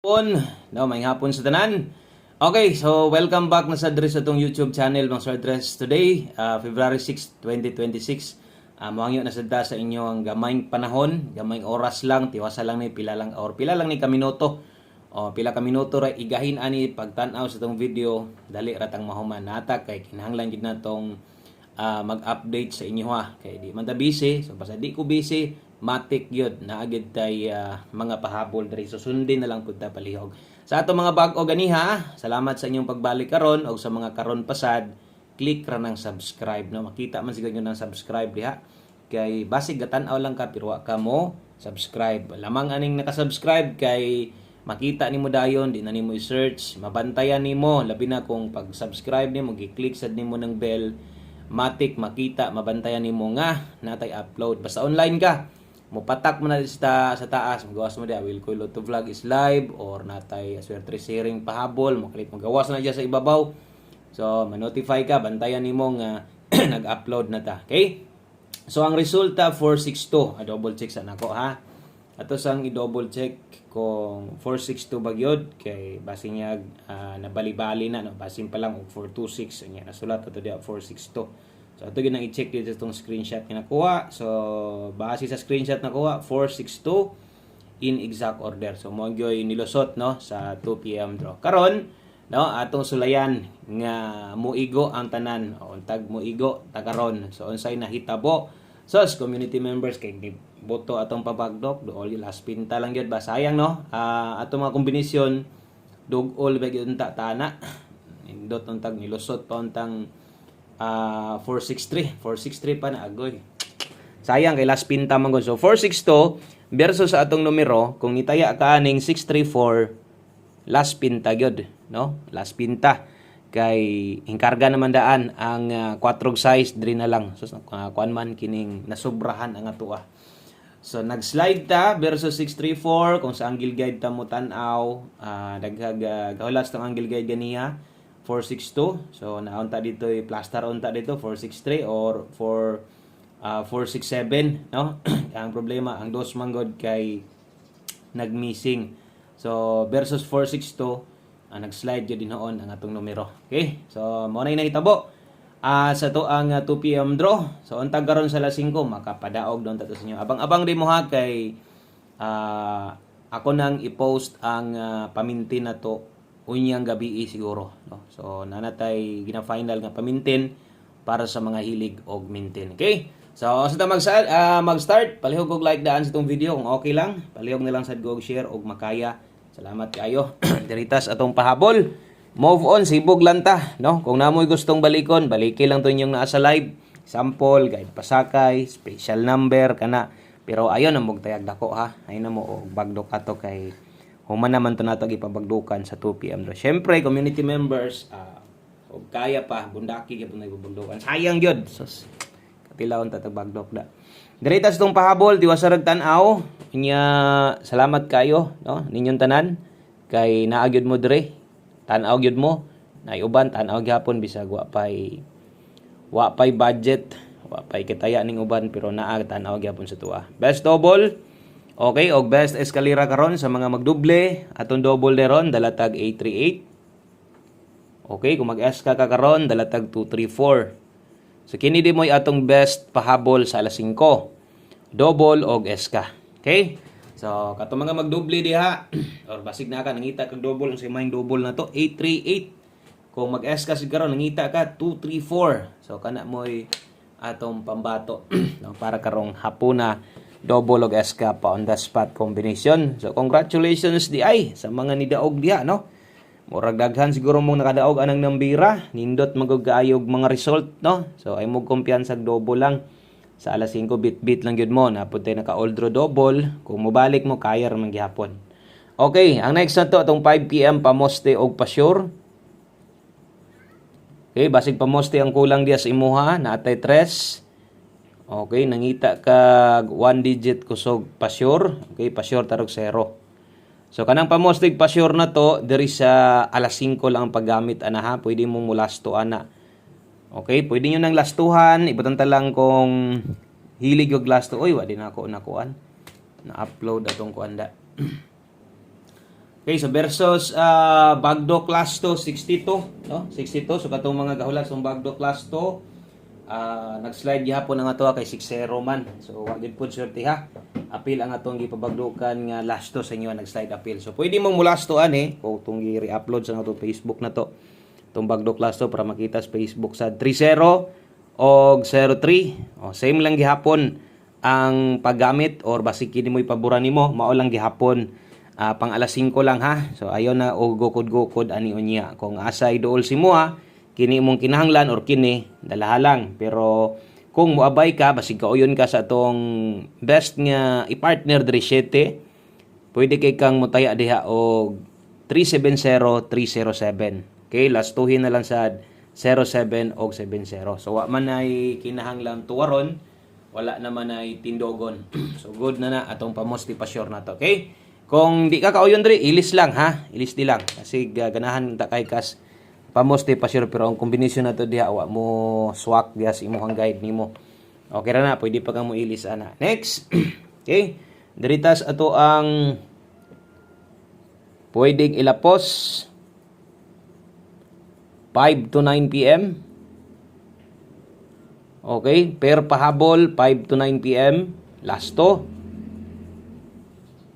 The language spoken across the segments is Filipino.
May hapon sa tanan. Okay, so welcome back na sa address sa itong YouTube channel mga Sir Address today, February 6, 2026. Muhangyo na sadda sa inyo ang gamayng panahon, gamayng oras lang, tiwasa lang ni pila lang ni kaminoto. O pila ka minuto ra igahin ani pagtan-aw sa itong video, dali ratang mahuman nata kay kinahanglan gid natong mag-update sa inyo ha. Kay di man ta busy, so basta di ko busy, matik yun na agad tay mga pahabol diri, so sundin na lang pud ta palihog sa ato mga bag-o ganiha. Salamat sa inyong pagbalik karon o sa mga karon pasad, click ra ng subscribe no, makita man siguro ng subscribe diha kay basig gatan-aw lang ka pero wa ka mo subscribe. Lamang aning naka-subscribe kay makita nimo dayon, di na nimo i-search, mabantayan nimo labi na kung pag-subscribe nimo gi-click sad nimo ng bell, matik makita mabantayan nimo nga natay upload. Basta online ka, mupatak mo na sa taas, magawas mo diya will Kuy Lotto Vlog is live or natay swerte sharing pahabol, mo click magawas na diya sa ibabaw, so ma-notify ka, bantayan nimo nga nag-upload na ta. Okay, so ang resulta 462, double check sa nako ha, ato sang i-double check kung 462 ba gyud kay basin niya nabali-bali na no, basin pa lang og 426 nya nasulat ato diya 462. So ito ginang i-check dito itong screenshot na nakuha. So base sa screenshot na nakuha 462 in exact order. So mo gyoy nilusot no sa 2 PM draw. Karon no atong sulayan nga muigo ang tanan o tag muigo tagaron. So unsay nahitabo so as community members kay boto atong pabagdok do all last pinta lang gyud ba sayang no. Atong mga kombinasyon dugol ba gyud ta tana. Indot tag nilusot pa untang 463 pa na agoy. Sayang kay last pinta man gud. So 462 versus sa atong numero kung itaya ka aning 634 last pinta gyud no. Last pinta kay hinkarga naman daan ang 4 size diri na lang. So kuan man kining nasubrahan ang atoa. So nag-slide ta versus 634 kung sa angle guide ta mo tan-aw, daghag gahulas tong angle guide ganiya 462. So naunta dito plaster unta dito 463 or 467 no. Ang problema ang dos manggod kay nag-missing. So versus 462 nag-slide gyud dinhoon ang atong numero. Okay? So mo na nahitabo sa to ang 2 PM draw. So untag karon sa alas 5 makapadaog don tato sa inyo. Abang-abang di mo ha kay ako nang i-post ang pamintin na to unyang gabi siguro no. So nanatay gina-final nga pamintin para sa mga hilig og mintin. Okay? So sa mag-start, palihog og like daan sa itong video kung okay lang. Palihog na lang sad og share og makaya. Salamat kayo. Diritas atong pahabol. Move on, sibog lang ta no. Kung namoy gustong balikon, baliki lang to inyong naa sa live. Sample, guide pasakay, special number kana. Pero ayon ang mugtayag dako ha. Ay na mo og bagdok ato kay human naman ito nato ipabagdukan sa 2 PM. Siyempre, community members, o kaya pa, bundaki ka ito na ipabagdukan. Sayang yun. Sus, katilawon tatag bagdok da. Diritas itong pahabol, tiwasarag tanaw. Salamat kayo, no? Ninyong tanan. Kay naagyod mo dire. Tanaw gyud mo. Naiuban, tanaw gyapon bisag wapay budget. Wapay kitaya ning uban, pero naa tanaw gyapon sa tuwa. Best double. Okay, og best eskalera karon sa mga magduble, atong double deron dalatag 838. Okay, kung mag-eska ka karon dalatag 234. So kini di moy atong best pahabol sa alas 5. Double og eska. Okay? So kato mga magduble diha or basig na ka nangita kag double ang simahing double na to 838. Kung mag-eska sig karon nangita ka 234. So kana moy atong pambato no, para karong hapuna double og eska pa on the spot combination. So congratulations di ay sa mga nidaog diha no. Murag daghan siguro mong nakadaog anang nambira, nindot magugayog mga result no. So ay mo kumpiyansa double lang sa alas 5 bit lang gyud mo na pud tay naka all draw double. Kung mobalik mo kaya ra man gihapon. Okay, ang next na to atong 5 PM pamoste og pa-sure. Okay, basig pamoste ang kulang diya sa imuha na atay 3. Okay, nangita kag 1 digit kusog pa-sure. Okay, pa-sure tarog 0. So kanang pamostig pa-sure na to diri sa alas 5 lang ang paggamit ana ha. Pwede mo mulasto ana. Okay, pwede niyo nang lastuhan, ibutan ta lang kung hilig og lasto. Oy, wa din ako nakuan. Na-upload atong kuanda. Okay, so versus Bagdo Class 2 62, no? 62 so katong mga gahulas ng Bagdo Class 2 nag-slide gihapon ang ato kay 6-0 man. So wa gid pud swerte ha. Apil ang atong gipabagdukan nga last 2 sa inyo nag-slide appeal. So pwede mong mulastoan kung itong i-re-upload sa atong Facebook na to. Itong Bagdo Class 2 para makita sa Facebook sa 3-0 o 0-3. Same lang gihapon ang paggamit or basig kini mo ipaboran nimo mao lang gihapon pang alas 5 lang ha. So ayo na og gukod-gukod ani unya kung asa iduol si mo kini imong kinahanglan or kini dalaha lang. Pero kung moabay ka basig kauyon ka sa atong best nga i-partner diri 7, pwede kay kang mutaya diha og 370 307. Okay, last tuhin na lang sa 07 og 70. So wa man ay kinahanglan tuwaron, wala naman ay tindogon. So good na atong pamosti pa sure na to. Okay? Kung di ka kauyon diri, ilis lang ha. Ilis di lang kasi ganahan ta kay kas pamosti pa sure pero ang kombinasyon na to diha wa mo swak diha sa imong guide nimo. Okay ra na, pwede pa kang mo ilis ana. Next. Okay? Diritas ato ang pwedeng ilapos 5 to 9 PM. Okay, per pahabol 5 to 9 PM last to.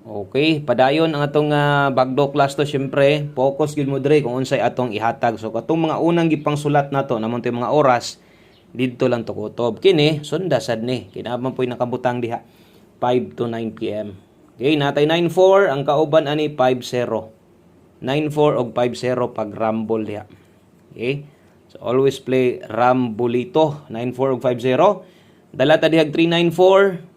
Okay, padayon ang atong Bagdo Class 2 syempre, focus gyud mo diri kung unsay atong ihatag. So katong mga unang gipang sulat nato namon tay mga oras didto lang to kutob. Kini sunda sad ni, kinaban po'y nakabutang diha 5 to 9 PM. Okay, natay 9-4 ang kauban ani 5-0. 9-4 og 5-0 pag rumble diha. Okay? So always play Rambulito 9-4 og 5-0. Dalata dihag 3-9-4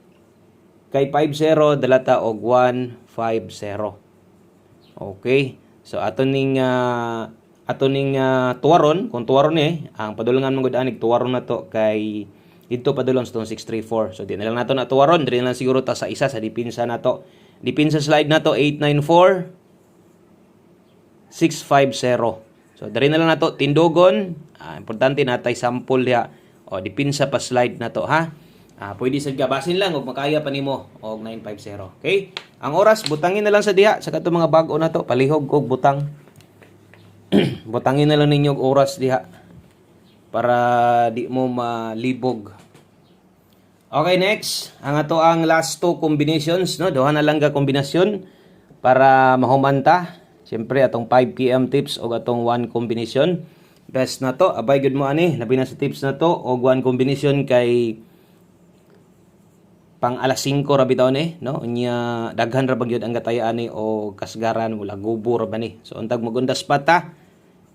kay 5-0 dalata og 1-5-0. Okay? So atoning tuwaron, kung tuwaron ang padulungan mong anig tuwaron na to kay dito padulong sa 6-3-4. So di na lang nato na tuwaron, dili na lang siguro ta sa isa sa dipinsa nato. Dipinsa slide nato 8-9-4 6-5-0. So, dari na lang nato tindogon. Importante natay sample diha. Dipinsa pa slide na to ha. Pwede sa gabasin lang og makaya pa nimo og 950. Okay? Ang oras butangin na lang sa diha sa katong mga bag-o na to, palihog og butang. Butangin na lang ninyo og oras diha para di mo malibog. Okay, next. Ang ato ang last 2 combinations, no? Duha na lang ka kombinasyon para mahumanta. Siyempre, atong 5 PM tips o atong 1 combination. Best na to. Abay, good mo ani. Labi na sa tips na to. O 1 combination kay pang alas 5 rabi taon no? Unya, daghan ra bagyod ang gatayaan o kasgaran, wala gubo ra ba ni. So, untag magundas pa ta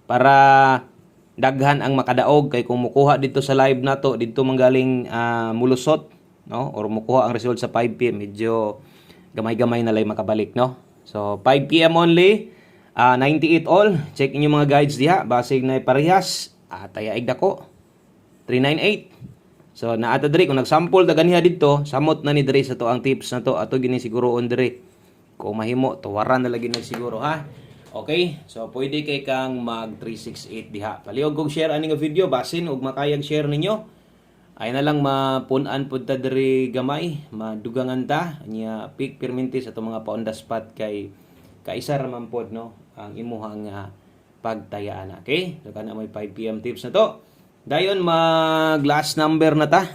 para daghan ang makadaog kay kung mukuha dito sa live na to, dito manggaling mulusot, no? Or mukuha ang result sa 5 PM, medyo gamay-gamay na lay makabalik, no? So, 5 PM only. 98 all. Check inyo mga guides diha. Basig na parehas. Tayaig dako. 398. So, naata diri. Kung nag-sample na ganiha dito, samot na ni diri sa to ang tips na to. Ato gini siguro on diri. Kung mahimo, tuwaran na lagi nagsiguro ha. Okay? So, pwede kay kang mag 368 diha. Palihog kong share aning video. Basin ug makayag share ninyo. Ay na lang mapunan pud ta diri gamay. Madugangan ta. Nya pick perminti sa to mga pa on the spot kay kaisa ra man pod no ang imuhang pagtayaan. Okay? So kana may 5 PM tips na to. Dayon mag last number na ta.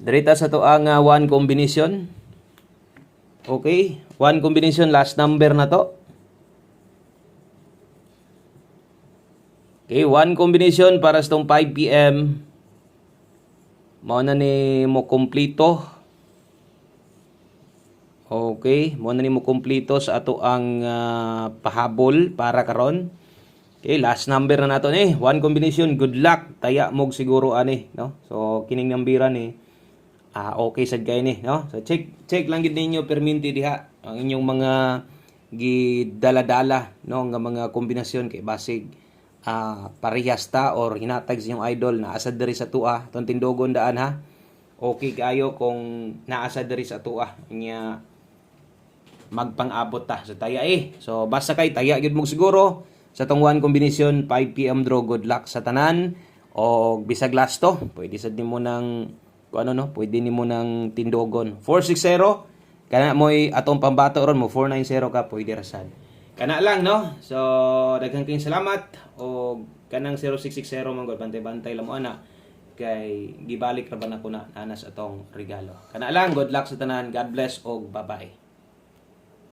Dirita sa to ang 1 combination. Okay? 1 combination last number na to. Okay, 1 combination para sa tong 5 PM. Mao na ni mo kompleto. Okay, mo na ni mo kompleto sa ato ang pahabol para karon. Okay, last number na nato ni. 1 combination, good luck. Taya mog siguro ani, no? So kining nambira ni okay sad kay ni, no? So check lang gid ninyo perminti diha ang inyong mga gidala-dala, no, nga mga kombinasyon kay basig parehas ta or hinatag sa inyong idol na asa diri sa tua tong tindogon daan ha. Okay kayo kung naasa diri sa tua nya magpang-abot ta sa taya So basta kay taya gyud mo siguro sa tong 1 combination 5 PM draw. Good luck sa tanan o bisag last to. Pwede sad nimo nang pwede nimo nang tindogon 460 kana mo'y atong pambato ron mo 490 ka pwede rasad. Kana lang no. So daghang kayong salamat o kanang 0660 man gud bantay-bantay lang mo ana kay gibalik ra ba na ko na anas atong regalo. Kana lang, good luck sa tanan. God bless og bye-bye.